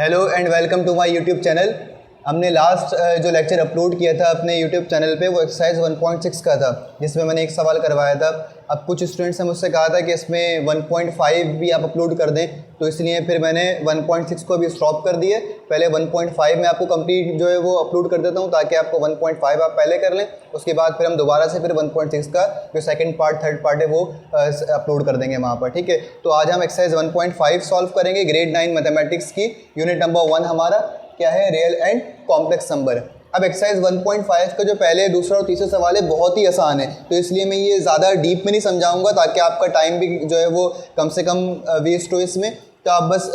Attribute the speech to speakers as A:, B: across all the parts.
A: Hello and welcome to my YouTube channel. हमने last जो lecture upload किया था अपने यूट्यूब चैनल पे वो एक्सरसाइज 1.6 का था, जिसमें मैंने एक सवाल करवाया था। अब कुछ स्टूडेंट्स ने मुझसे कहा था कि इसमें 1.5 भी आप अपलोड कर दें, तो इसलिए फिर मैंने 1.6 को भी स्टॉप कर दिए। पहले 1.5 में आपको कंप्लीट जो है वो अपलोड कर देता हूँ ताकि आपको 1.5 आप पहले कर लें, उसके बाद फिर हम दोबारा से फिर 1.6 का जो सेकंड पार्ट थर्ड पार्ट है वो अपलोड कर देंगे वहाँ पर, ठीक है। तो आज हम एक्सरसाइज 1.5 सॉल्व करेंगे, ग्रेड 9 मैथमेटिक्स की। यूनिट नंबर 1 हमारा क्या है, रियल एंड कॉम्प्लेक्स नंबर। अब एक्सरसाइज 1.5 का जो पहले दूसरा और तीसरा सवाल है बहुत ही आसान है, तो इसलिए मैं ये ज़्यादा डीप में नहीं समझाऊंगा ताकि आपका टाइम भी जो है वो कम से कम वेस्ट हो इसमें। तो आप बस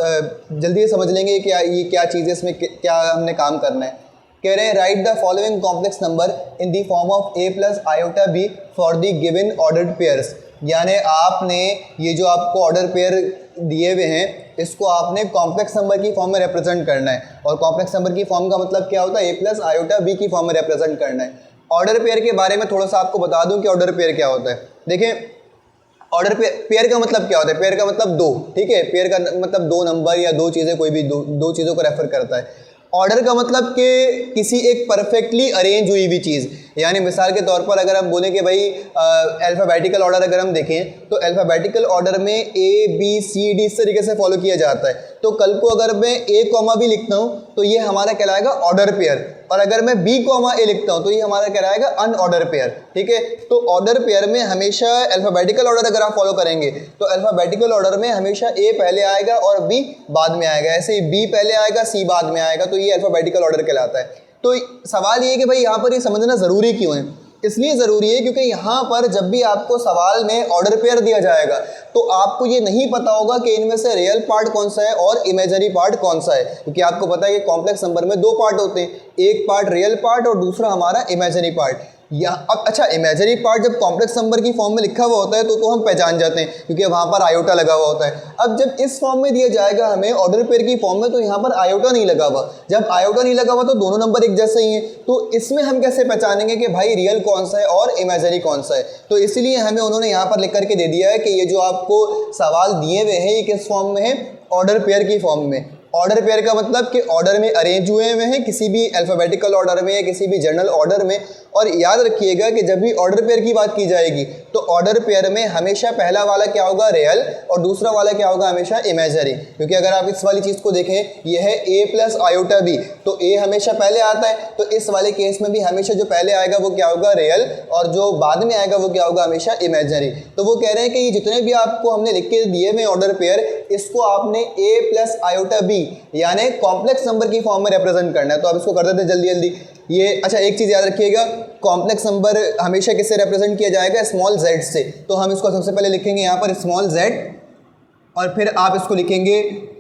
A: जल्दी समझ लेंगे कि ये क्या चीज़ है, इसमें क्या हमने काम करना है। कह रहे हैं right the following complex number in the form of a plus iota b for the given ordered pairs. यानी आपने ये जो आपको ऑर्डर पेयर दिए हुए हैं इसको आपने कॉम्प्लेक्स नंबर की फॉर्म में रिप्रेजेंट करना है। और कॉम्प्लेक्स नंबर की फॉर्म का मतलब क्या होता है, a प्लस आयोटा b की फॉर्म में रिप्रेजेंट करना है। ऑर्डर पेयर के बारे में थोड़ा सा आपको बता दूं कि ऑर्डर पेयर क्या होता है। देखें, ऑर्डर पेयर का मतलब क्या होता है, पेयर का मतलब दो, ठीक है। पेयर का मतलब दो नंबर या दो चीज़ें, कोई भी दो चीज़ों को रेफर करता है। ऑर्डर का मतलब कि किसी एक परफेक्टली अरेंज हुई हुई चीज़, यानी मिसाल के तौर पर अगर हम बोलें कि भाई अल्फ़ाबेटिकल ऑर्डर अगर हम देखें तो अल्फ़ाबेटिकल ऑर्डर में ए बी सी डी इस तरीके से फॉलो किया जाता है। तो कल को अगर मैं ए कॉमा बी लिखता हूँ तो ये हमारा कहलाएगा ऑर्डर पेयर, और अगर मैं बी कॉमा ए लिखता हूँ तो ये हमारा कहलाएगा अनऑर्डर पेयर, ठीक है। तो ऑर्डर पेयर में हमेशा अल्फ़ाबेटिकल ऑर्डर अगर आप फॉलो करेंगे तो अल्फ़ाबेटिकल ऑर्डर में हमेशा ए पहले आएगा और बी बाद में आएगा, ऐसे ही बी पहले आएगा सी बाद में आएगा, तो ये अल्फ़ाबेटिकल ऑर्डर कहलाता है। तो सवाल ये है कि भाई यहाँ पर ये समझना ज़रूरी क्यों है। इसलिए ज़रूरी है क्योंकि यहाँ पर जब भी आपको सवाल में ऑर्डर पेयर दिया जाएगा तो आपको ये नहीं पता होगा कि इनमें से रियल पार्ट कौन सा है और इमेजिनरी पार्ट कौन सा है, क्योंकि आपको पता है कि कॉम्प्लेक्स नंबर में दो पार्ट होते हैं, एक पार्ट रियल पार्ट और दूसरा हमारा इमेजिनरी पार्ट। अब अच्छा, इमेजिनरी पार्ट जब कॉम्प्लेक्स नंबर की फॉर्म में लिखा हुआ होता है तो हम पहचान जाते हैं क्योंकि वहाँ पर आयोटा लगा हुआ होता है। अब जब इस फॉर्म में दिया जाएगा हमें ऑर्डर पेयर की फॉर्म में तो यहाँ पर आयोटा नहीं लगा हुआ। जब आयोटा नहीं लगा हुआ तो दोनों नंबर एक जैसे ही हैं, तो इसमें हम कैसे पहचानेंगे कि भाई रियल कौन सा है और इमेजिनरी कौन सा है। तो इसलिए हमें उन्होंने यहाँ पर लिख करके दे दिया है कि ये जो आपको सवाल दिए हुए हैं ये किस फॉर्म में है, ऑर्डर पेयर की फॉर्म में। ऑर्डर पेयर का मतलब कि ऑर्डर में अरेंज हुए हुए हैं, किसी भी अल्फ़ाबेटिकल ऑर्डर में या किसी भी जनरल ऑर्डर में। और याद रखिएगा कि जब भी ऑर्डर पेयर की बात की जाएगी तो ऑर्डर पेयर में हमेशा पहला वाला क्या होगा, रियल, और दूसरा वाला क्या होगा, हमेशा इमेजिनरी। क्योंकि अगर आप इस वाली चीज़ को देखें, यह है a प्लस आयोटा b, तो a हमेशा पहले आता है, तो इस वाले केस में भी हमेशा जो पहले आएगा वो क्या होगा, रियल, और जो बाद में आएगा वो क्या होगा, हमेशा इमेजिनरी। तो वो कह रहे हैं कि ये जितने भी आपको हमने लिख के दिए हुए ऑर्डर पेयर, इसको आपने a प्लस आयोटा b यानी कॉम्प्लेक्स नंबर की फॉर्म में रिप्रेजेंट करना है। तो आप इसको कर देते जल्दी जल्दी। ये अच्छा, एक चीज़ याद रखिएगा, कॉम्प्लेक्स नंबर हमेशा किससे रिप्रेजेंट किया जाएगा, स्मॉल z से। तो हम इसको सबसे पहले लिखेंगे यहाँ पर स्मॉल z, और फिर आप इसको लिखेंगे,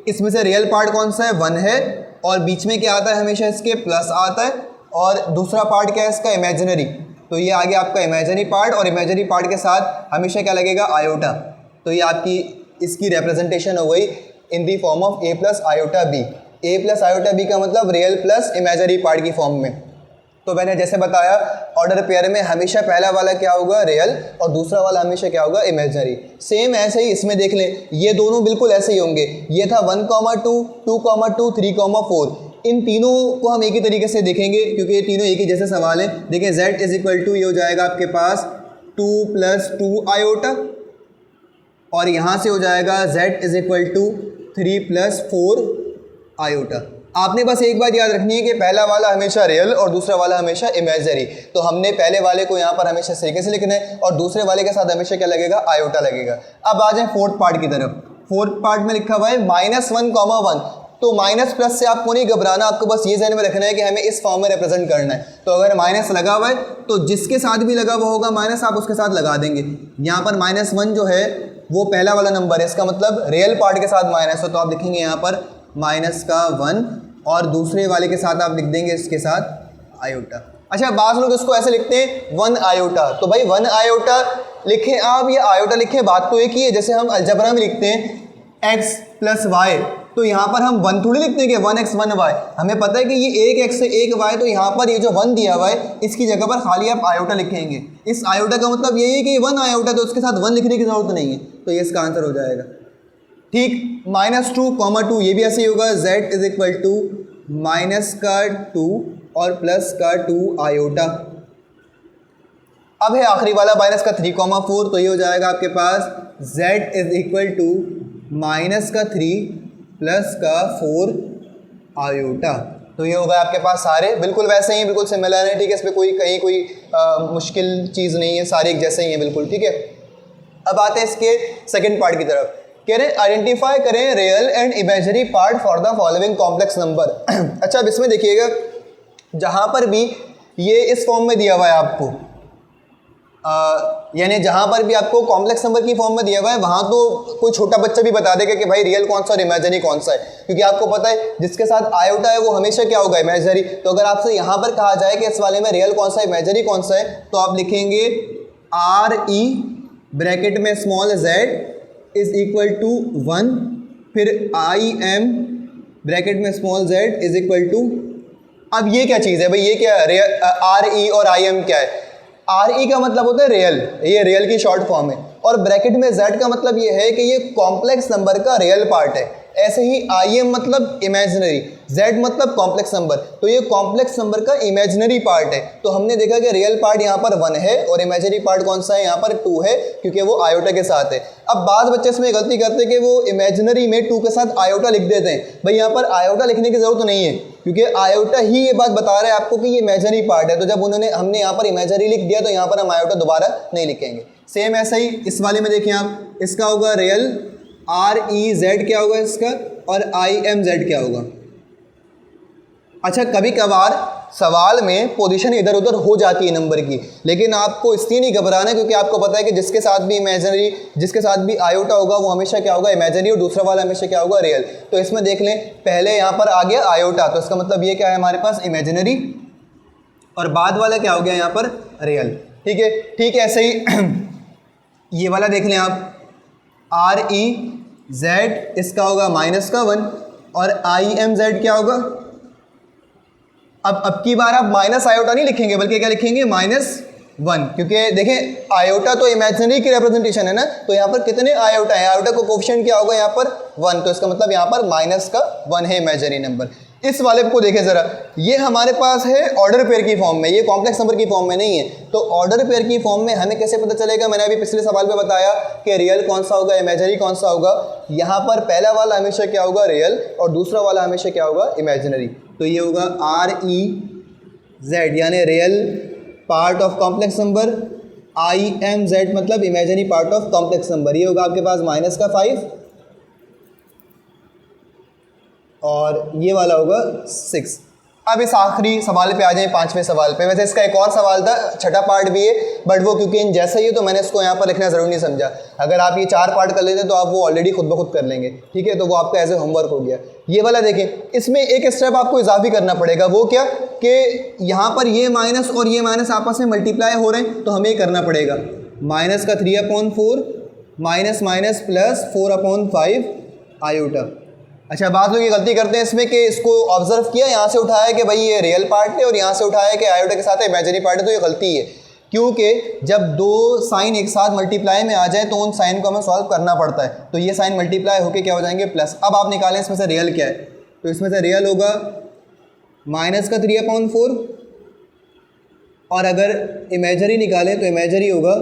A: इसमें से रियल पार्ट कौन सा है, 1 है, और बीच में क्या आता है, हमेशा इसके प्लस आता है, और दूसरा पार्ट क्या है इसका, इमेजिनरी। तो ये आगे आपका इमेजिनरी पार्ट, और इमेजिनरी पार्ट के साथ हमेशा क्या लगेगा, आयोटा। तो ये आपकी इसकी रिप्रेजेंटेशन हो गई in the form of a plus iota b। a plus iota b का मतलब रियल प्लस इमेजिनरी पार्ट की फॉर्म में। तो मैंने जैसे बताया ऑर्डर पेयर में हमेशा पहला वाला क्या होगा, रियल, और दूसरा वाला हमेशा क्या होगा, इमेजिनरी। सेम ऐसे ही इसमें देख लें, ये दोनों बिल्कुल ऐसे ही होंगे। ये था 1,2, 2,2, 3,4। इन तीनों को हम एक ही तरीके से देखेंगे क्योंकि ये तीनों एक ही जैसे सवाल हैं। देखिए z इज इक्वल टू, ये हो जाएगा आपके पास 2 + 2 आयोटा, और यहाँ से हो जाएगा z is equal to 3 + 4 iota. आपने बस एक बात याद रखनी है कि पहला वाला हमेशा रियल और दूसरा वाला हमेशा इमेजिनरी। तो हमने पहले वाले को यहाँ पर हमेशा इस तरीके से लिखना है, और दूसरे वाले के साथ हमेशा क्या लगेगा, आयोटा लगेगा। अब आ जाए फोर्थ पार्ट की तरफ। फोर्थ पार्ट में लिखा हुआ है -1,1। तो माइनस प्लस से आपको नहीं घबराना, आपको बस ये ध्यान में रखना है कि हमें इस फॉर्म में रिप्रेजेंट करना है। तो अगर माइनस लगा हुआ है तो जिसके साथ भी लगा हुआ होगा माइनस, आप उसके साथ लगा देंगे। यहाँ पर -1 जो है वो पहला वाला नंबर है, इसका मतलब रियल पार्ट के साथ माइनस हो, तो आप लिखेंगे यहाँ पर -1, और दूसरे वाले के साथ आप लिख देंगे इसके साथ आयोटा। अच्छा, बाज़ लोग इसको ऐसे लिखते हैं 1 आयोटा। तो भाई 1 आयोटा लिखें आप या आयोटा लिखें, बात तो एक ही है। जैसे हम अलजबरा में लिखते हैं x + y, तो यहाँ पर हम 1 थोड़ी लिखते हैं कि 1x 1y। हमें पता है कि ये एक x से एक y, तो यहाँ पर ये जो 1 दिया हुआ है इसकी जगह पर खाली आप आयोटा लिखेंगे। इस आयोटा का मतलब यही है कि 1 आयोटा, तो उसके साथ 1 लिखने की ज़रूरत नहीं है, तो ये इसका आंसर हो जाएगा। ठीक। -2, ये भी ऐसे ही होगा, z इज इक्वल टू -2 और +2 आयोटा। अब है आखिरी वाला -3, तो ये हो जाएगा आपके पास z is equal to -3 +4 iota. तो ये होगा आपके पास सारे बिल्कुल वैसे ही, बिल्कुल सिमिलर है, ठीक है। इसमें कहीं कोई मुश्किल चीज़ नहीं है, सारे एक जैसे ही हैं बिल्कुल, ठीक है। अब आते हैं इसके सेकंड पार्ट की तरफ। कह रहे हैं आइडेंटिफाई करें real and imaginary part for the following complex number. अच्छा, अब इसमें देखिएगा, जहाँ पर भी ये इस फॉर्म में दिया हुआ है आपको, यानी जहाँ पर भी आपको कॉम्प्लेक्स नंबर की फॉर्म में दिया हुआ है, वहाँ तो कोई छोटा बच्चा भी बता देगा कि भाई रियल कौन सा और इमेजिनरी कौन सा है, क्योंकि आपको पता है जिसके साथ आयोटा है वो हमेशा क्या होगा, इमेजिनरी। तो अगर आपसे यहाँ पर कहा जाए कि इस वाले में रियल कौन सा इमेजिनरी कौन सा है, तो आप लिखेंगे RE ब्रैकेट में small z is equal to 1, फिर IM ब्रैकेट में small z is equal to, अब ये क्या चीज़ है भाई, ये क्या है, RE और IM क्या है। RE का मतलब होता है रियल, ये रियल की शॉर्ट फॉर्म है, और ब्रैकेट में Z का मतलब ये है कि ये कॉम्प्लेक्स नंबर का रियल पार्ट है। ऐसे ही IM मतलब इमेजिनरी, Z मतलब कॉम्प्लेक्स नंबर, तो ये कॉम्प्लेक्स नंबर का इमेजिनरी पार्ट है। तो हमने देखा कि रियल पार्ट यहाँ पर 1 है और इमेजिनरी पार्ट कौन सा है, यहाँ पर 2 है, क्योंकि वो आयोटा के साथ है। अब बाद बच्चे इसमें गलती करते हैं कि वो इमेजिनरी में 2 के साथ आयोटा लिख देते हैं। भाई यहाँ पर आयोटा लिखने की जरूरत नहीं है, क्योंकि आयोटा ही ये बात बता रहा है आपको कि ये इमेजिनरी पार्ट है। तो जब हमने यहाँ पर इमेजिनरी लिख दिया, तो यहाँ पर हम आयोटा दोबारा नहीं लिखेंगे। सेम ऐसा ही इस वाले में देखिए आप, इसका होगा रियल REZ क्या होगा इसका, और IMZ क्या होगा। अच्छा, कभी कभार सवाल में पोजीशन इधर उधर हो जाती है नंबर की, लेकिन आपको इसलिए नहीं घबराना, क्योंकि आपको पता है कि जिसके साथ भी इमेजिनरी, जिसके साथ भी आयोटा होगा वो हमेशा क्या होगा, इमेजिनरी, और दूसरा वाला हमेशा क्या होगा, रियल। तो इसमें देख लें, पहले यहाँ पर आ गया आयोटा, तो इसका मतलब ये क्या है हमारे पास, इमेजिनरी, और बाद वाला क्या हो गया यहाँ पर, रियल। ठीक है, ठीक है। ऐसे ही ये वाला देख लें आप, REZ इसका होगा -1 और IMZ क्या होगा। अब की बार आप माइनस आयोटा नहीं लिखेंगे, बल्कि क्या लिखेंगे, -1, क्योंकि देखें आयोटा तो इमेजिनरी की रिप्रेजेंटेशन है ना, तो यहाँ पर कितने आयोटा है, आयोटा को कोफिशिएंट क्या होगा यहाँ पर 1, तो इसका मतलब यहाँ पर -1 है इमेजिनरी नंबर। इस वाले को देखें ज़रा, ये हमारे पास है ऑर्डर पेयर की फॉर्म में, ये कॉम्प्लेक्स नंबर की फॉर्म में नहीं है। तो ऑर्डर पेयर की फॉर्म में हमें कैसे पता चलेगा, मैंने अभी पिछले सवाल में बताया कि रियल कौन सा होगा, इमेजिनरी कौन सा होगा। यहाँ पर पहला वाला हमेशा क्या होगा, रियल, और दूसरा वाला हमेशा क्या होगा, इमेजिनरी। तो ये होगा REZ यानी real part of complex number, IMZ मतलब imaginary part of complex number. ये होगा आपके पास -5 और ये वाला होगा 6। अब इस आखिरी सवाल पे आ जाए, 5वें सवाल पे। वैसे इसका एक और सवाल था, छठा पार्ट भी है, बट वो क्योंकि इन जैसा ही है तो मैंने इसको यहाँ पर लिखना ज़रूर नहीं समझा। अगर आप ये 4 पार्ट कर लेते तो आप वो ऑलरेडी खुद ब खुद कर लेंगे, ठीक है, तो वो आपका एज ए होमवर्क हो गया। ये वाला देखें, इसमें एक स्टेप आपको इजाफी करना पड़ेगा। वो क्या कि यहाँ पर ये माइनस और ये माइनस आपस में मल्टीप्लाई हो रहे हैं, तो हमें करना पड़ेगा -3/4 माइनस माइनस प्लस 4/5 आयोटा। अच्छा, बाद लोग ये गलती करते हैं इसमें कि इसको ऑब्जर्व किया, यहाँ से उठाया कि भाई ये रियल पार्ट है, और यहाँ से उठाया कि आयोटा के साथ इमेजिनरी पार्ट है, तो ये गलती है। क्योंकि जब 2 साइन एक साथ मल्टीप्लाई में आ जाए तो उन साइन को हमें सॉल्व करना पड़ता है। तो ये साइन मल्टीप्लाई होकर क्या हो जाएंगे, प्लस। अब आप निकालें इसमें से रियल क्या है, तो इसमें से रियल होगा -3/4, और अगर इमेजिनरी निकालें तो इमेजिनरी होगा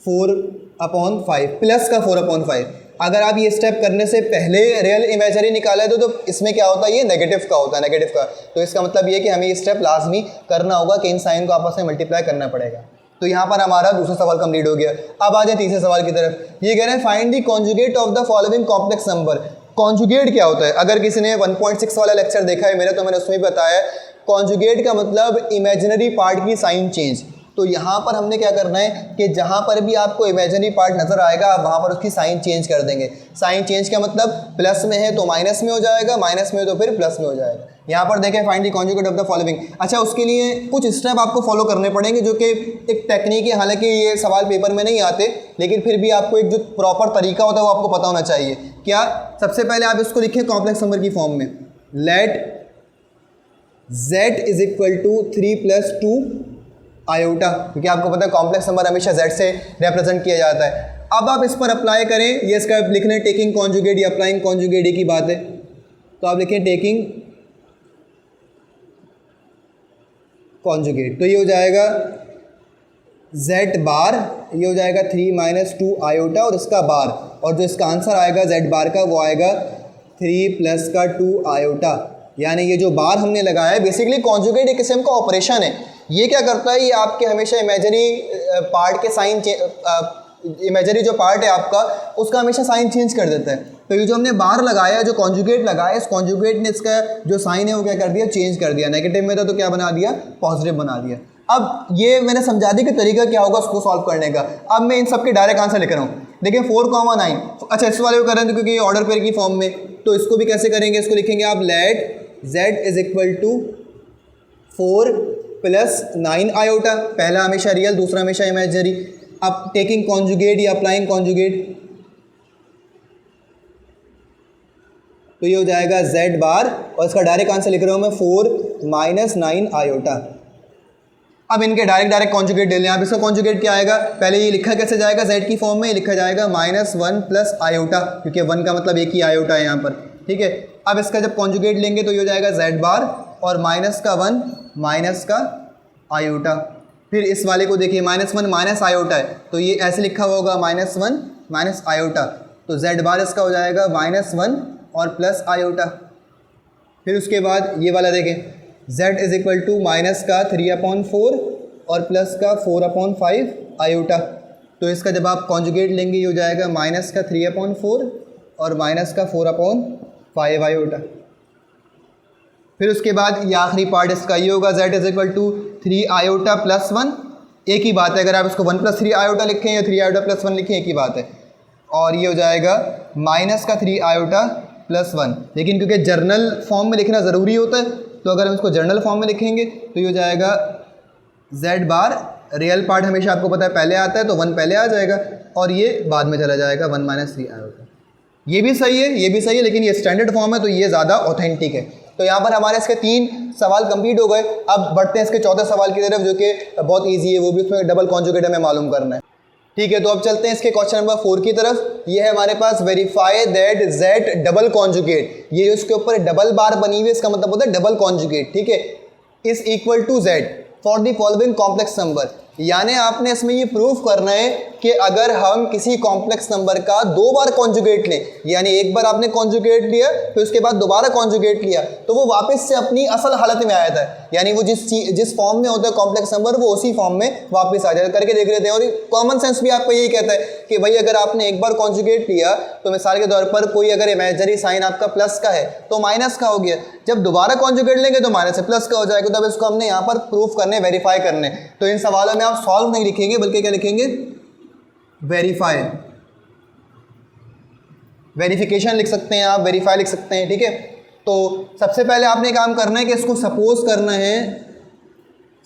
A: 4/5 प्लस का 4/5। अगर आप ये स्टेप करने से पहले रियल इमेजिनरी निकाले तो इसमें क्या होता है, ये नेगेटिव का होता है, नेगेटिव का। तो इसका मतलब ये कि हमें ये स्टेप लाजमी करना होगा कि इन साइन को आपस में मल्टीप्लाई करना पड़ेगा। तो यहाँ पर हमारा दूसरा सवाल कंप्लीट हो गया। अब आ जाए तीसरे सवाल की तरफ। ये कह रहे हैं find the conjugate of the following complex number. Conjugate क्या होता है, अगर किसी ने 1.6 वाला लेक्चर देखा है मेरा, तो मैंने उसमें बताया कॉन्जुगेट का मतलब इमेजिनरी पार्ट की साइन चेंज। तो यहाँ पर हमने क्या करना है कि जहाँ पर भी आपको इमेजिनरी पार्ट नज़र आएगा आप वहाँ पर उसकी साइन चेंज कर देंगे। साइन चेंज का मतलब प्लस में है तो माइनस में हो जाएगा, माइनस में है तो फिर प्लस में हो जाएगा। यहाँ पर देखें find the conjugate of the following. अच्छा, उसके लिए कुछ स्टेप आपको फॉलो करने पड़ेंगे, जो कि एक टेक्निक है। हालांकि ये सवाल पेपर में नहीं आते, लेकिन फिर भी आपको एक जो प्रॉपर तरीका होता है वो आपको पता होना चाहिए। क्या, सबसे पहले आप इसको लिखें कॉम्प्लेक्स नंबर की फॉर्म में, let z is equal to 3 + 2 iota, क्योंकि आपको पता है कॉम्प्लेक्स नंबर हमेशा z से रिप्रेजेंट किया जाता है। अब आप इस पर अप्लाई करें, ये इसका लिखने टेकिंग कॉन्जुगेट या अप्लाइंग कॉन्जुगेट की बात है, तो आप लिखें टेकिंग कॉन्जुगेट, तो ये हो जाएगा z बार, ये हो जाएगा 3 - 2 आयोटा और इसका बार, और जो इसका आंसर आएगा z बार का वो आएगा 3 + का 2 आयोटा। यानी ये जो बार हमने लगाया है बेसिकली कॉन्जुगेट एक किस्म का ऑपरेशन है। ये क्या करता है, ये आपके हमेशा इमेजरी पार्ट के साइन इमेजरी जो पार्ट है आपका उसका हमेशा साइन चेंज कर देता है। तो ये जो हमने बार लगाया, जो कॉन्जुगेट लगाया, इस कॉन्जुगेट ने इसका जो साइन है वो क्या कर दिया, चेंज कर दिया। नेगेटिव में था तो क्या बना दिया, पॉजिटिव बना दिया। अब ये मैंने समझा दी कि तरीका क्या होगा उसको सॉल्व करने का। अब मैं इन सब के डायरेक्ट आंसर लिख रहा हूँ। देखिए 4, 9, अच्छा इस वाले को कर रहे हैं क्योंकि ये ऑर्डर पेयर की फॉर्म में, तो इसको भी कैसे करेंगे, इसको लिखेंगे आप लेट z = 4 + 9 आयोटा। पहला हमेशा रियल, दूसरा हमेशा इमेजरी। अब टेकिंग कॉन्जुगेट या अप्लाइंग कॉन्जुगेट, तो ये हो जाएगा z बार और इसका डायरेक्ट आंसर लिख रहा हूँ मैं 4 - 9 आयोटा। अब इनके डायरेक्ट कॉन्जुगेट ले लें आप। इसका कॉन्जुगेट क्या आएगा, पहले ये लिखा कैसे जाएगा, z की फॉर्म में ये लिखा जाएगा -1 + आयोटा, क्योंकि 1 का मतलब एक ही आयोटा है यहाँ पर, ठीक है। अब इसका जब कॉन्जुगेट लेंगे तो ये हो जाएगा z बार और -1 - का आयोटा। फिर इस वाले को देखिए -1 - आयोटा है, तो ये ऐसे लिखा हुआ होगा -1 - आयोटा, तो z बार इसका हो जाएगा -1 और प्लस आयोटा। फिर उसके बाद ये वाला देखें z = का 3/4 और प्लस का 4/5 आयोटा, तो इसका जब आप कॉन्जुगेट लेंगे ये हो जाएगा का 3/4 और का 4/5 आयोटा। फिर उसके बाद ये आखिरी पार्ट इसका ये होगा z = 3 आयोटा + 1, एक ही बात है, अगर आप इसको 1 + 3 आयोटा लिखें या 3 आयोटा + 1 लिखें एक ही बात है। और ये हो जाएगा का 3 आयोटा + 1, लेकिन क्योंकि जर्नल फॉर्म में लिखना ज़रूरी होता है तो अगर हम इसको जर्नल फॉर्म में लिखेंगे तो ये हो जाएगा z बार, रियल पार्ट हमेशा आपको पता है पहले आता है तो 1 पहले आ जाएगा और ये बाद में चला जाएगा 1 - 3 आयोटा। ये भी सही है, ये भी सही है, लेकिन ये स्टैंडर्ड फॉर्म है तो ये ज़्यादा ऑथेंटिक है। तो यहाँ पर हमारे इसके 3 सवाल कंप्लीट हो गए। अब बढ़ते हैं इसके चौथे सवाल की तरफ जो कि बहुत ईजी है, वो भी उसमें डबल कॉन्जुगेट हमें मालूम करना है, ठीक है। तो अब चलते हैं इसके क्वेश्चन नंबर 4 की तरफ। ये है हमारे पास verify that z double conjugate, ये जो इसके ऊपर डबल बार बनी हुई है इसका मतलब होता है डबल कॉन्जुगेट, ठीक है, is equal to z for the following complex number. यानी आपने इसमें ये प्रूफ करना है कि अगर हम किसी कॉम्प्लेक्स नंबर का 2 बार कॉन्जुगेट लें, यानी एक बार आपने कॉन्जुगेट लिया फिर उसके बाद दोबारा कॉन्जुगेट लिया, तो वो वापस से अपनी असल हालत में आ जाता है, यानी वो जिस फॉर्म में होता है कॉम्प्लेक्स नंबर वो उसी फॉर्म में वापस आ जाता है। करके देख लेते हैं। और कॉमन सेंस भी आपको यही कहता है कि भाई अगर आपने एक बार कॉन्जुगेट लिया तो मिसाल के तौर पर कोई अगर इमेजरी साइन आपका प्लस का है तो माइनस का हो गया, जब दोबारा कॉन्जुगेट लेंगे तो माइनस से प्लस का हो जाएगा। तब इसको हमने यहाँ पर प्रूफ करने, वेरीफाई करने। तो इन सवालों में आप सॉल्व नहीं लिखेंगे बल्कि क्या लिखेंगे, वेरीफाई, वेरिफिकेशन लिख सकते हैं आप, वेरीफाई लिख सकते हैं, ठीक है। तो सबसे पहले आपने काम करना है कि इसको सपोज करना है।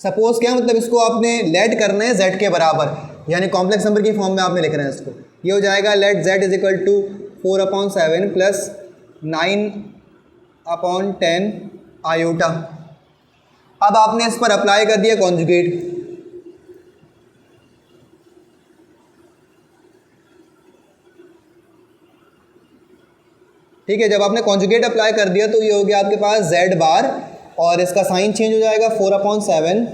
A: सपोज क्या मतलब, इसको आपने लेट करना है z के बराबर, यानी कॉम्प्लेक्स नंबर की फॉर्म में आपने लिखना है इसको। ये हो जाएगा लेट z = 4/7 + 9/10 आयोटा। अब आपने इस पर अप्लाई कर दिया कॉन्जुगेट, ठीक है। जब आपने कॉन्जुगेट अप्लाई कर दिया तो ये हो गया आपके पास z बार और इसका साइन चेंज हो जाएगा 4/7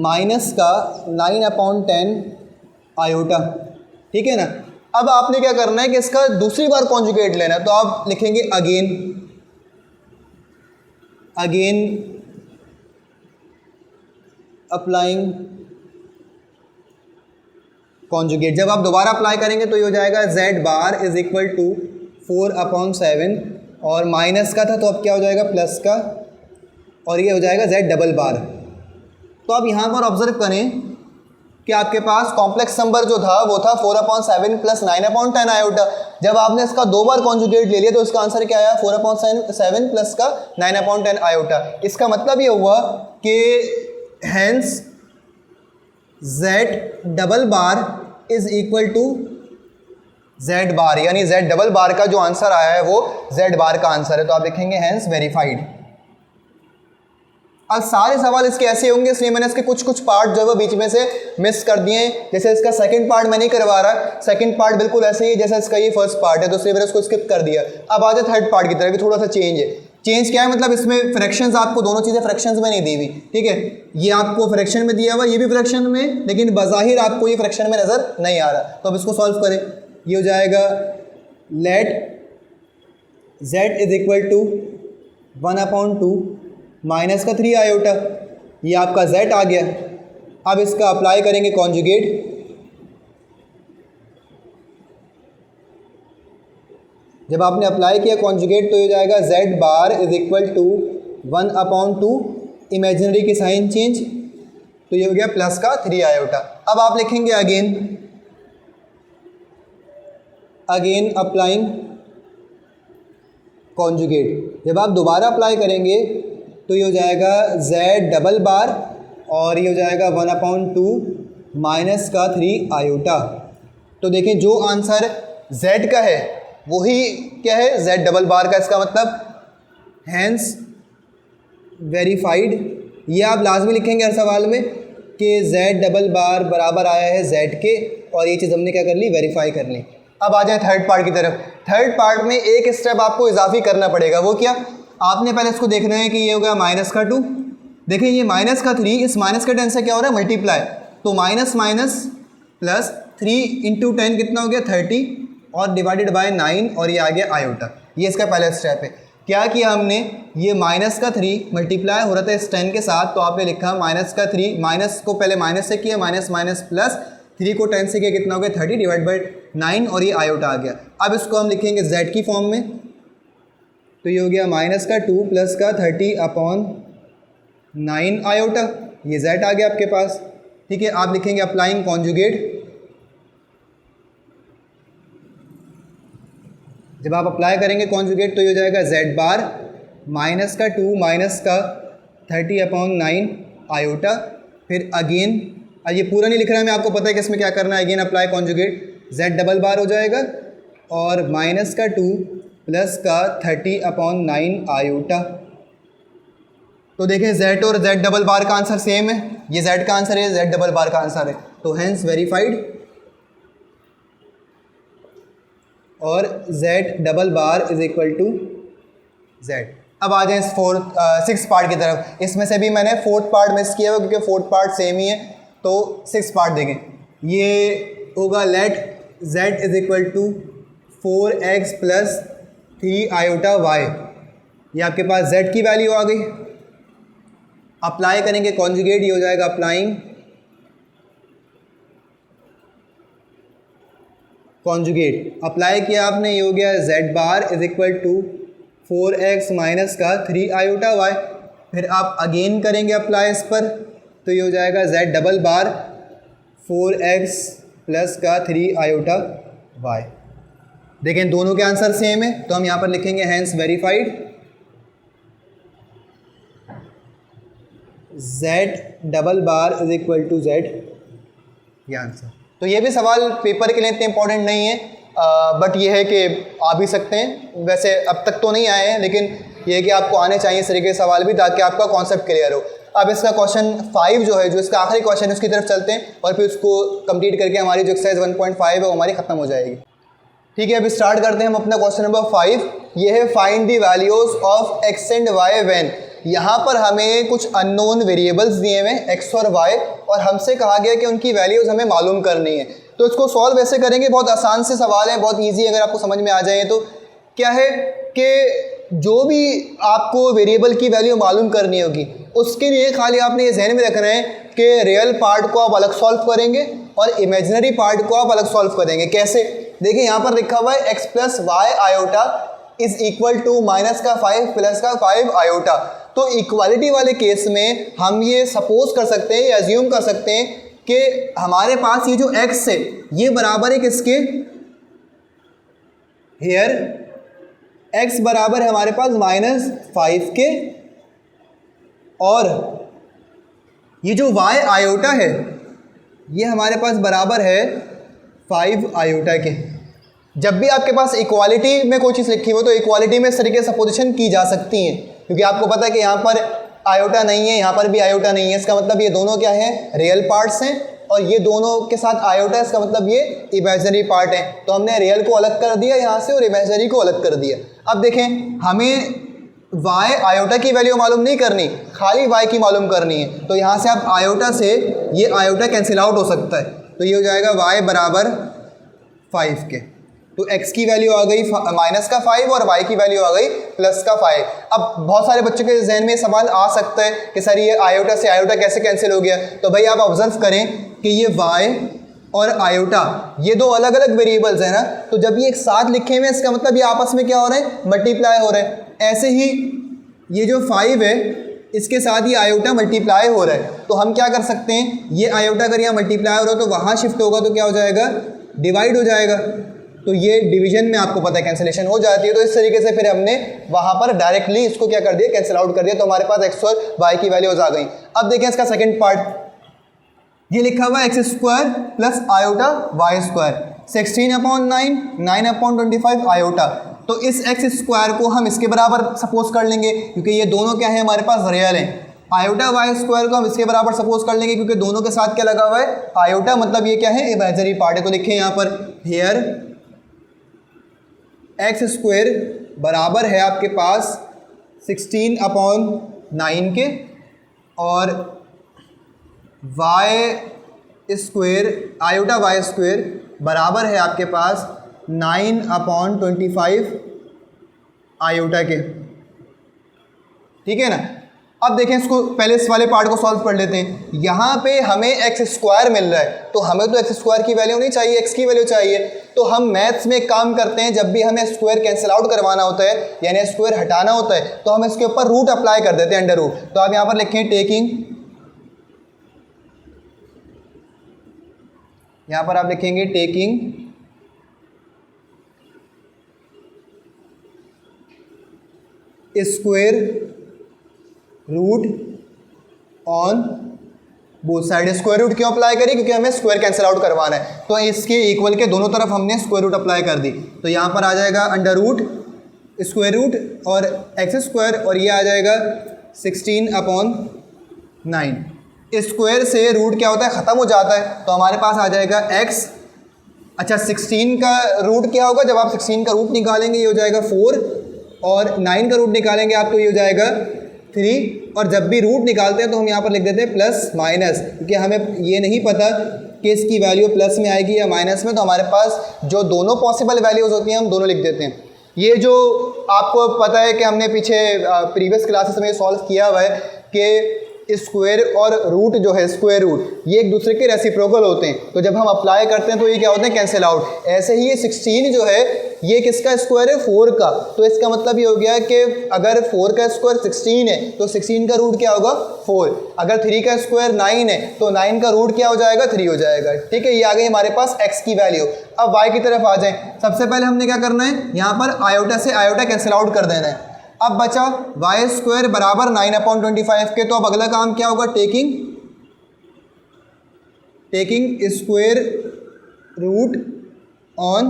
A: माइनस का 9/10 आयोटा, ठीक है ना। अब आपने क्या करना है कि इसका दूसरी बार कॉन्जुगेट लेना है, तो आप लिखेंगे अगेन अप्लाइंग कॉन्जुगेट। जब आप दोबारा अप्लाई करेंगे तो ये हो जाएगा z बार = 4/7 और माइनस का था तो अब क्या हो जाएगा प्लस का, और ये हो जाएगा z डबल बार। तो आप यहाँ पर ऑब्जर्व करें कि आपके पास कॉम्प्लेक्स नंबर जो था वो था 4/7 + 9/10 आयोटा। जब आपने इसका 2 बार कॉन्जुगेट ले लिया तो इसका आंसर क्या आया, 4/7 + का 9/10 आयोटा। इसका मतलब ये हुआ कि हैंस z डबल बार = z बार, यानी z डबल बार का जो आंसर आया है वो z बार का आंसर है। तो आप लिखेंगे हैंस वेरीफाइड। अब सारे सवाल इसके ऐसे होंगे, इसलिए मैंने इसके कुछ कुछ पार्ट जो है वो बीच में से मिस कर दिए हैं। जैसे इसका सेकंड पार्ट मैं नहीं करवा रहा, सेकंड पार्ट बिल्कुल ऐसे ही जैसा इसका ये फर्स्ट पार्ट है, तो इसलिए मैंने उसको स्किप कर दिया। अब आ जाए थर्ड पार्ट की तरफ, थोड़ा सा चेंज है। चेंज क्या है मतलब, इसमें फ्रैक्शंस आपको दोनों चीज़ें फ्रैक्शंस में नहीं दी हुई, ठीक है। ये आपको फ्रैक्शन में दिया हुआ, ये भी फ्रैक्शन में, लेकिन बज़ाहिर आपको ये फ्रैक्शन में नज़र नहीं आ रहा। तो अब इसको सॉल्व करें। ये हो जाएगा let z is equal to 1/2 minus का 3 आयोटा, ये आपका z आ गया। अब इसका अप्लाई करेंगे कॉन्जुगेट। जब आपने अप्लाई किया कॉन्जुगेट तो ये हो जाएगा z bar is equal to 1/2, imaginary की साइन चेंज, तो ये हो गया प्लस का 3 आयोटा। अब आप लिखेंगे अगेन अप्लाइंग कॉन्जुगेट। जब आप दोबारा अप्लाई करेंगे तो ये हो जाएगा z डबल बार और ये हो जाएगा 1/2 माइनस का 3 आयोटा। तो देखें जो आंसर z का है वही क्या है, z डबल बार का, इसका मतलब हैंस वेरीफाइड। ये आप लाजमी लिखेंगे हर सवाल में कि z डबल बार बराबर आया है z के, और ये चीज़ हमने क्या कर ली, वेरीफाई कर ली। अब आ जाए थर्ड पार्ट की तरफ। थर्ड पार्ट में एक स्टेप आपको इजाफी करना पड़ेगा। वो क्या, आपने पहले इसको देखना है कि ये हो गया माइनस का 2, देखें ये माइनस का 3, इस माइनस का 10 से क्या हो रहा है, मल्टीप्लाई, तो माइनस माइनस प्लस 3 इंटू 10 कितना हो गया 30, और डिवाइडेड बाय 9, और ये आ गया आयोटा। ये इसका पहला स्टेप है। क्या किया हमने, ये माइनस का 3 मल्टीप्लाई हो रहा था इस 10 के साथ, तो आपने लिखा माइनस का 3, माइनस को पहले माइनस से किया, माइनस माइनस प्लस 3 को 10 से किया, कितना हो गया 30 डिवाइड बाई 9, और ये आयोटा आ गया। अब इसको हम लिखेंगे z की फॉर्म में, तो ये हो गया माइनस का 2 प्लस का 30/9 आयोटा, ये z आ गया आपके पास, ठीक है। आप लिखेंगे अप्लाइंग कॉन्जुगेट। जब आप अप्लाई करेंगे कॉन्जुगेट तो ये हो जाएगा z बार माइनस का 2 माइनस का 30/9 आयोटा, फिर अगेन, अब ये पूरा नहीं लिख रहा है मैं, आपको पता है कि इसमें क्या करना है, again apply conjugate, z double बार हो जाएगा और माइनस का 2 प्लस का 30/9 आयोटा। तो देखें z और z डबल बार का आंसर सेम है, ये z का आंसर है, z डबल बार का आंसर है, तो हैंस वेरीफाइड। और z double bar is equal to z। अब आ जाए इस सिक्स पार्ट की तरफ। इसमें से भी मैंने फोर्थ पार्ट मिस किया हुआ क्योंकि फोर्थ पार्ट सेम ही है, तो सिक्स पार्ट देखें। ये होगा let z is equal to 4x plus 3 iota y, ये आपके पास z की वैल्यू आ गई। अप्लाई करेंगे कॉन्जुगेट, ये हो जाएगा अप्लाइंग कॉन्जुगेट। अप्लाई किया आपने, ये हो गया z bar is equal to 4x minus का 3 आयोटा y। फिर आप अगेन करेंगे अप्लाई इस पर, तो ये हो जाएगा z डबल बार 4x प्लस का 3 आयोटा y। देखें दोनों के आंसर सेम है, तो हम यहाँ पर लिखेंगे hence verified. z double bar is equal to z, ये आंसर। तो ये भी सवाल पेपर के लिए इतने इंपॉर्टेंट नहीं है, बट ये है कि आ भी सकते हैं। वैसे अब तक तो नहीं आए हैं, लेकिन ये है कि आपको आने चाहिए इस तरीके के सवाल भी, ताकि आपका कॉन्सेप्ट क्लियर हो। अब इसका क्वेश्चन 5 जो है, जो इसका आखिरी क्वेश्चन है, उसकी तरफ चलते हैं और फिर उसको कंप्लीट करके हमारी जो एक्सरसाइज 1.5 है वो हमारी ख़त्म हो जाएगी। ठीक है, अभी स्टार्ट करते हैं हम अपना क्वेश्चन नंबर 5। ये है find the values of x and y when. यहाँ पर हमें कुछ अननोन वेरिएबल्स दिए हुए x और y, और हमसे कहा गया कि उनकी वैल्यूज़ हमें मालूम करनी है। तो इसको सॉल्व ऐसे करेंगे, बहुत आसान से सवाल है, बहुत इजी, अगर आपको समझ में आ जाए तो। क्या है कि जो भी आपको वेरिएबल की वैल्यू मालूम करनी होगी, उसके लिए खाली आपने ये ध्यान में रखना है कि रियल पार्ट को आप अलग सॉल्व करेंगे और इमेजिनरी पार्ट को आप अलग सॉल्व करेंगे। कैसे, देखिए यहाँ पर लिखा हुआ है x plus y iota is equal to minus का 5 प्लस का 5 आयोटा। तो इक्वालिटी वाले केस में हम ये सपोज कर सकते हैं, एज्यूम कर सकते हैं कि हमारे पास ये जो x है ये बराबर है किसके, हियर x बराबर है हमारे पास -5 के, और ये जो y आयोटा है ये हमारे पास बराबर है 5 आयोटा के। जब भी आपके पास इक्वालिटी में कोई चीज़ लिखी हो तो इक्वालिटी में इस तरीके से सपोजिशन की जा सकती है, क्योंकि आपको पता है कि यहाँ पर आयोटा नहीं है, यहाँ पर भी आयोटा नहीं है, इसका मतलब ये दोनों क्या है, रियल पार्ट्स हैं, और ये दोनों के साथ आयोटा है, इसका मतलब ये इमेजिनरी पार्ट है। तो हमने रियल को अलग कर दिया यहाँ से और इमेजिनरी को अलग कर दिया। अब देखें, हमें y आयोटा की वैल्यू मालूम नहीं करनी, खाली y की मालूम करनी है। तो यहाँ से आप आयोटा से ये आयोटा कैंसिल आउट हो सकता है, तो ये हो जाएगा y बराबर 5 के। तो x की वैल्यू आ गई माइनस का 5 और y की वैल्यू आ गई प्लस का 5। अब बहुत सारे बच्चों के जहन में सवाल आ सकता है कि सर ये आयोटा से आयोटा कैसे कैंसिल हो गया। तो भाई आप ऑब्जर्व करें कि ये y और आयोटा ये दो अलग अलग वेरिएबल्स हैं ना, तो जब ये एक साथ लिखे हुए हैं इसका मतलब ये आपस में क्या हो रहे हैं, मल्टीप्लाई हो रहे हैं। ऐसे ही ये जो 5 है इसके साथ ही आयोटा मल्टीप्लाई हो रहा है, तो हम क्या कर सकते हैं, ये आयोटा अगर यहाँ मल्टीप्लाई हो रहा है तो वहाँ शिफ्ट होगा तो क्या हो जाएगा, डिवाइड हो जाएगा। तो ये डिवीजन में आपको पता है कैंसिलेशन हो जाती है। तो इस तरीके से फिर हमने वहाँ पर डायरेक्टली इसको क्या कर दिया, कैंसिल आउट कर दिया। तो हमारे पास x और y की वैल्यूज आ गई। अब देखें इसका सेकंड पार्ट, ये लिखा हुआ है x square plus iota y square, 16/9 9/25 iota. तो इस एक्स स्क्वायर को हम इसके बराबर सपोज कर लेंगे क्योंकि ये दोनों क्या है हमारे पास, रियल हैं। आयोटा वाई स्क्वायर को हम इसके बराबर सपोज कर लेंगे क्योंकि दोनों के साथ क्या लगा हुआ है, आयोटा, मतलब ये क्या है, इमेजिनरी पार्ट है। तो लिखें यहाँ पर हियर एक्स स्क्वायर बराबर है आपके पास 16/9 के, और y square iota y square बराबर है आपके पास 9/25 आयोटा के। ठीक है ना। अब देखें इसको, पहले इस वाले पार्ट को सॉल्व कर लेते हैं। यहाँ पे हमें एक्स स्क्वायर मिल रहा है तो हमें तो एक्स स्क्वायर की वैल्यू नहीं चाहिए, एक्स की वैल्यू चाहिए। तो हम मैथ्स में काम करते हैं, जब भी हमें स्क्वायर कैंसिल आउट करवाना होता है यानी स्क्वायर हटाना होता है तो हम इसके ऊपर रूट अप्लाई कर देते हैं, अंडर रूट। तो आप यहाँ पर लिखें टेकिंग, यहाँ पर आप लिखेंगे taking square root on both side. Square root क्यों अप्लाई करी, क्योंकि हमें स्क्वायर कैंसिल आउट करवाना है। तो इसके इक्वल के दोनों तरफ हमने स्क्वायर रूट अप्लाई कर दी। तो यहाँ पर आ जाएगा अंडर रूट स्क्वायर रूट और एक्स स्क्वायर, और ये आ जाएगा 16/9। स्क्वायर से रूट क्या होता है, ख़त्म हो जाता है। तो हमारे पास आ जाएगा x। अच्छा 16 का रूट क्या होगा, जब आप 16 का रूट निकालेंगे ये हो जाएगा 4, और 9 का रूट निकालेंगे आप तो ये हो जाएगा 3। और जब भी रूट निकालते हैं तो हम यहाँ पर लिख देते हैं प्लस माइनस, क्योंकि हमें ये नहीं पता कि इसकी वैल्यू प्लस में आएगी या माइनस में। तो हमारे पास जो दोनों पॉसिबल वैल्यूज़ होती हैं हम दोनों लिख देते हैं। ये जो आपको पता है कि हमने पीछे प्रीवियस क्लासेस में सॉल्व किया हुआ है कि स्क्वायर और रूट जो है, स्क्वायर रूट ये एक दूसरे के रेसिप्रोकल होते हैं। तो जब हम अप्लाई करते हैं तो ये क्या होते हैं, कैंसिल आउट। ऐसे ही ये 16 जो है ये किसका स्क्वायर है, 4 का। तो इसका मतलब ये हो गया कि अगर 4 का स्क्वायर 16 है तो 16 का रूट क्या होगा, 4। अगर 3 का स्क्वायर 9 है तो 9 का रूट क्या हो जाएगा, 3 हो जाएगा। ठीक है, ये आ गई हमारे पास x की वैल्यू। अब y की तरफ आ जाएं। सबसे पहले हमने क्या करना है, यहाँ पर आयोटा से आयोटा कैंसिल आउट कर देना है। अब बचा वाई स्क्वायर बराबर 9/25 के। तो अब अगला काम क्या होगा, taking square root on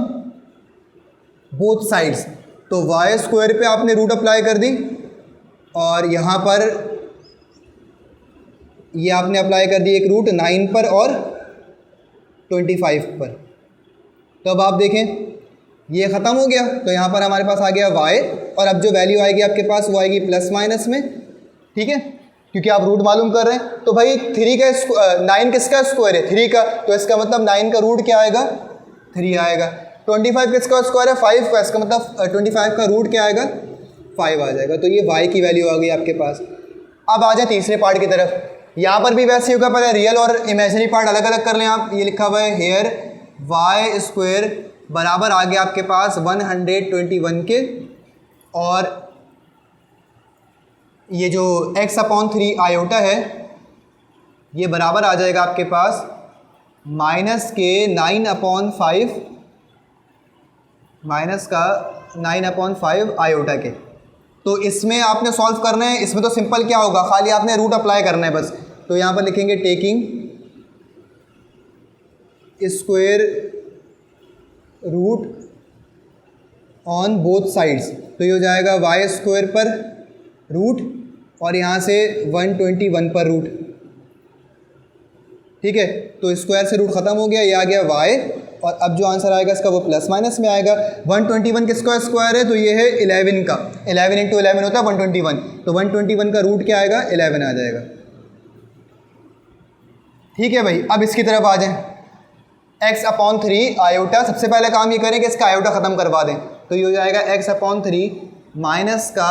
A: both sides. तो वाई स्क्वायर पे आपने रूट अप्लाई कर दी और यहाँ पर ये आपने अप्लाई कर दी एक रूट 9 पर और 25 पर। तो अब आप देखें ये ख़त्म हो गया। तो यहाँ पर हमारे पास आ गया y, और अब जो वैल्यू आएगी आपके पास वो आएगी प्लस माइनस में। ठीक है, क्योंकि आप रूट मालूम कर रहे हैं। तो भाई 3 का 9 किसका स्क्वायर है, 3 का। तो इसका मतलब 9 का रूट क्या आएगा, 3 आएगा। 25 किसका स्क्वायर है, 5 का। इसका मतलब 25 का रूट क्या आएगा, 5 आ जाएगा। तो ये y की वैल्यू आ गई आपके पास। अब आ जाए तीसरे पार्ट की तरफ। यहाँ पर भी वैसे होगा, पहले रियल और इमेजिनरी पार्ट अलग अलग कर लें आप। ये लिखा हुआ है हेयर वाई स्क्वायर बराबर आ गया आपके पास 121 के, और ये जो x/3 आयोटा है ये बराबर आ जाएगा आपके पास माइनस के 9/5 माइनस का 9/5 आयोटा के। तो इसमें आपने सॉल्व करना है। इसमें तो सिंपल क्या होगा, खाली आपने रूट अप्लाई करना है बस। तो यहाँ पर लिखेंगे taking square root on both sides. तो ये हो जाएगा वाई स्क्वायर पर रूट और यहाँ से 121 पर रूट, ठीक है। तो स्क्वायर से रूट ख़त्म हो गया, ये आ गया y, और अब जो आंसर आएगा इसका वो प्लस माइनस में आएगा। 121 किसका स्क्वायर है, तो ये है 11 का, 11 इंटू 11 होता है 121, तो 121 का रूट क्या आएगा, 11 आ जाएगा। ठीक है भाई, अब इसकी तरफ आ जाएं, x/3 आयोटा। सबसे पहले काम ये करें कि इसका आयोटा ख़त्म करवा दें, तो ये हो जाएगा x/3 माइनस का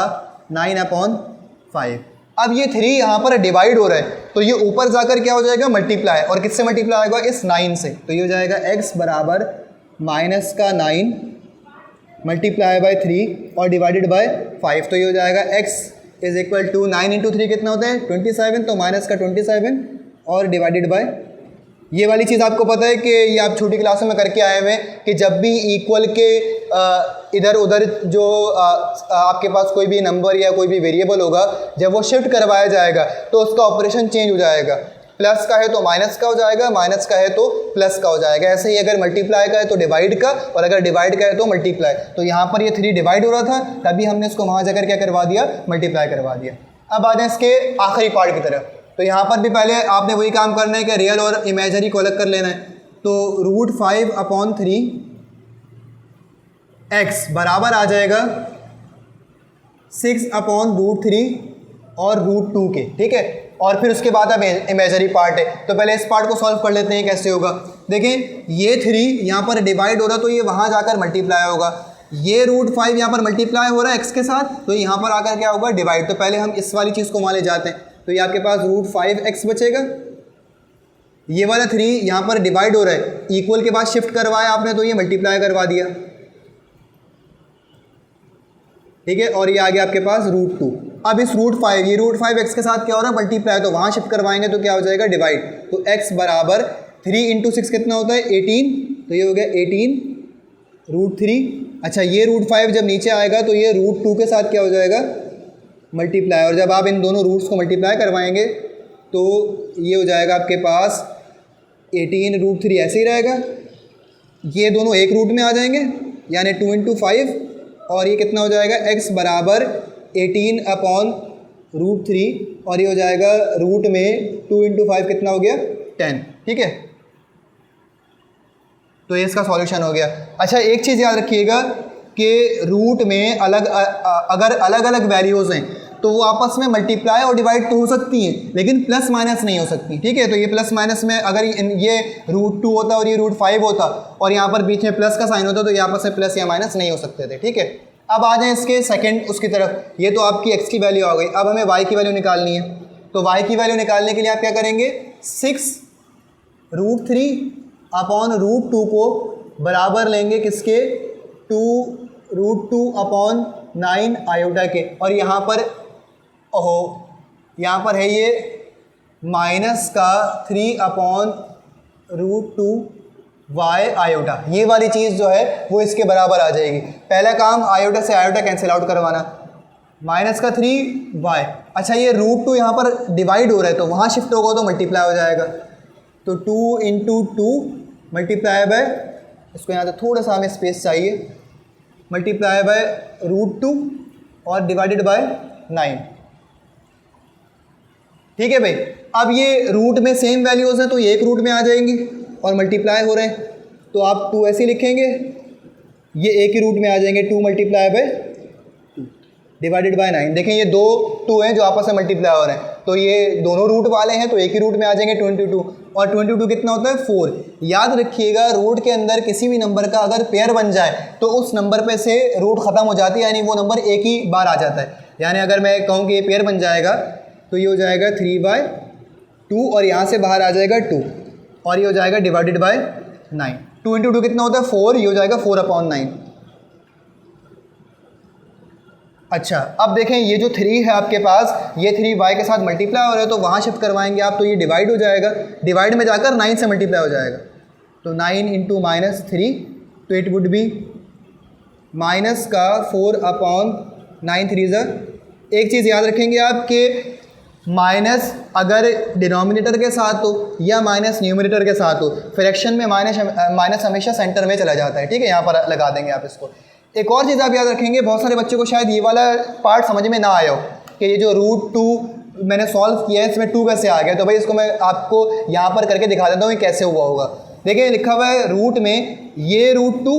A: 9/5। अब ये 3 यहाँ पर डिवाइड हो रहा है, तो ये ऊपर जाकर क्या हो जाएगा, मल्टीप्लाई, और किससे मल्टीप्लाई होगा, इस 9 से। तो ये हो जाएगा x बराबर माइनस का 9 मल्टीप्लाई बाय 3 और डिवाइडेड बाय 5। तो ये हो जाएगा x is equal to 9 into 3 कितना होता है, 27, तो माइनस का 27 और डिवाइडेड बाय, ये वाली चीज़ आपको पता है कि ये आप छोटी क्लासों में करके आए हुए हैं कि जब भी इक्वल के इधर उधर जो आपके पास कोई भी नंबर या कोई भी वेरिएबल होगा, जब वो शिफ्ट करवाया जाएगा तो उसका ऑपरेशन चेंज हो जाएगा। प्लस का है तो माइनस का हो जाएगा, माइनस का है तो प्लस का हो जाएगा। ऐसे ही अगर मल्टीप्लाई का है तो डिवाइड का, और अगर डिवाइड का है तो मल्टीप्लाई। तो यहाँ पर ये 3 डिवाइड हो रहा था, तभी हमने इसको वहाँ जाकर क्या करवा दिया, मल्टीप्लाई करवा दिया। अब आ जाए इसके आखिरी पार्ट की तरफ। तो यहाँ पर भी पहले आपने वही काम करना है कि रियल और इमेजरी को अलग कर लेना है। तो √5/3 x बराबर आ जाएगा 6/√3 और √2 के, ठीक है। और फिर उसके बाद अब इमेजरी पार्ट है, तो पहले इस पार्ट को सॉल्व कर लेते हैं कैसे होगा। देखें, ये 3 यहाँ पर डिवाइड हो रहा, तो ये वहाँ जाकर मल्टीप्लाई होगा। ये √5 यहाँ पर मल्टीप्लाई हो रहा है x के साथ, तो यहाँ पर आकर क्या होगा, डिवाइड। तो पहले हम इस वाली चीज़ को मान ले जाते हैं, तो ये आपके पास √5x बचेगा। ये वाला 3 यहाँ पर डिवाइड हो रहा है, इक्वल के बाद शिफ्ट करवाया आपने, तो ये मल्टीप्लाई करवा दिया, ठीक है। और ये आ गया आपके पास √2। अब इस √5, ये √5x के साथ क्या हो रहा है, मल्टीप्लाई, तो वहाँ शिफ्ट करवाएंगे तो क्या हो जाएगा, डिवाइड। तो x बराबर 3 इंटू 6 कितना होता है, 18, तो ये हो गया 18 √3। अच्छा, ये √5 जब नीचे आएगा तो ये √2 के साथ क्या हो जाएगा, मल्टीप्लाई। और जब आप इन दोनों रूट्स को मल्टीप्लाई करवाएंगे तो ये हो जाएगा आपके पास 18 √3 ऐसे ही रहेगा। ये दोनों एक रूट में आ जाएंगे, यानी 2 इंटू 5, और ये कितना हो जाएगा, x बराबर 18/√3, और ये हो जाएगा रूट में 2 इंटू 5 कितना हो गया, 10, ठीक है। तो ये इसका सॉल्यूशन हो गया। अच्छा, एक चीज़ याद रखिएगा कि रूट में अगर अलग अलग वैल्यूज़ हैं तो वो आपस में मल्टीप्लाई और डिवाइड तो हो सकती हैं, लेकिन प्लस माइनस नहीं हो सकती, ठीक है। तो ये प्लस माइनस में अगर ये √2 होता और ये √5 होता और यहाँ पर बीच में प्लस का साइन होता, तो ये आपस में प्लस या माइनस नहीं हो सकते थे, ठीक है। अब आ जाएं इसके सेकंड उसकी तरफ। ये तो आपकी x की वैल्यू आ गई। अब हमें y की वैल्यू निकालनी है। तो y की वैल्यू निकालने के लिए आप क्या करेंगे, 6√3/√2 को बराबर लेंगे किसके, 2√2/9 आयोटा के। और यहाँ पर यहाँ पर है ये माइनस का 3/√2 y आयोटा। ये वाली चीज़ जो है वो इसके बराबर आ जाएगी। पहला काम आयोटा से आयोटा कैंसिल आउट करवाना, माइनस का 3y। अच्छा, ये √2 यहाँ पर डिवाइड हो रहा है, तो वहाँ शिफ्ट होगा तो मल्टीप्लाई हो जाएगा। तो 2 इंटू 2 मल्टीप्लाई बाय, इसको यहाँ से थोड़ा सा हमें स्पेस चाहिए, मल्टीप्लाई बाय √2 और डिवाइडेड बाय 9, ठीक है भाई। अब ये रूट में सेम वैल्यूज़ हैं, तो ये एक रूट में आ जाएंगी और मल्टीप्लाई हो रहे हैं, तो आप 2 ऐसे लिखेंगे, ये एक ही रूट में आ जाएंगे, 2 मल्टीप्लाई बाय 2 डिवाइडेड बाय 9। देखें, ये 2 हैं जो आपस में मल्टीप्लाई हो रहे हैं, तो ये दोनों रूट वाले हैं, तो एक ही रूट में आ जाएंगे 22, और 22 कितना होता है, 4। याद रखिएगा, रूट के अंदर किसी भी नंबर का अगर पेयर बन जाए तो उस नंबर पे से रूट ख़त्म हो जाती है, यानी वो नंबर एक ही बार आ जाता है। यानी अगर मैं कहूँ कि ये पेयर बन जाएगा तो ये हो जाएगा 3/2, और यहाँ से बाहर आ जाएगा 2, और ये हो जाएगा डिवाइडेड बाय 9। 2 इंटू 2 कितना होता है, 4, ये हो जाएगा 4/9। अच्छा, अब देखें, ये जो 3 है आपके पास, ये 3y के साथ मल्टीप्लाई हो रहा है, तो वहाँ शिफ्ट करवाएंगे आप, तो ये डिवाइड हो जाएगा, डिवाइड में जाकर 9 से मल्टीप्लाई हो जाएगा। तो 9 इंटू -3, तो इट वुड बी माइनस का 4/9 3 एक चीज़ याद रखेंगे आप कि माइनस अगर डिनोमिनेटर के साथ हो या माइनस न्यूमरेटर के साथ हो, फ्रैक्शन में माइनस हमेशा सेंटर में चला जाता है, ठीक है। यहाँ पर लगा देंगे आप इसको। एक और चीज़ आप याद रखेंगे, बहुत सारे बच्चों को शायद ये वाला पार्ट समझ में ना आया हो कि ये जो √2 मैंने सॉल्व किया है इसमें 2 कैसे आ गया। तो भाई इसको मैं आपको यहाँ पर करके दिखा देता हूँ कि कैसे हुआ होगा। देखिए लिखा हुआ है रूट में ये √2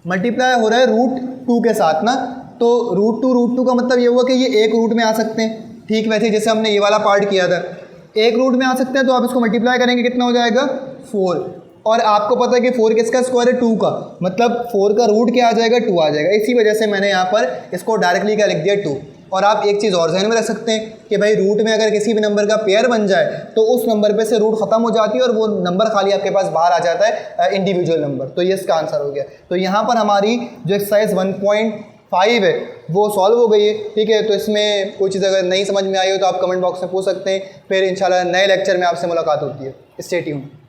A: मल्टीप्लाई हो रहा है √2 के साथ ना, तो √2 का मतलब ये हुआ कि ये एक रूट में आ सकते हैं। ठीक वैसे जैसे हमने ये वाला पार्ट किया था, एक रूट में आ सकते हैं, तो आप इसको मल्टीप्लाई करेंगे कितना हो जाएगा 4। और आपको पता है कि 4 किसका स्क्वायर है 2 का, मतलब 4 का रूट क्या आ जाएगा 2 आ जाएगा। इसी वजह से मैंने यहाँ पर इसको डायरेक्टली क्या लिख दिया 2। और आप एक चीज़ और ध्यान में रख सकते हैं कि भाई रूट में अगर किसी भी नंबर का पेयर बन जाए तो उस नंबर पे से रूट ख़त्म हो जाती है और वो नंबर खाली आपके पास बाहर आ जाता है इंडिविजुअल नंबर। तो ये इसका आंसर हो गया। तो यहाँ पर हमारी जो एक्सरसाइज 1.5 है वो सॉल्व हो गई है। ठीक है, तो इसमें कोई चीज़ अगर नहीं समझ में आई हो तो आप कमेंट बॉक्स में पूछ सकते हैं। फिर इंशाल्लाह नए लेक्चर में आपसे मुलाकात होती है। Stay tuned.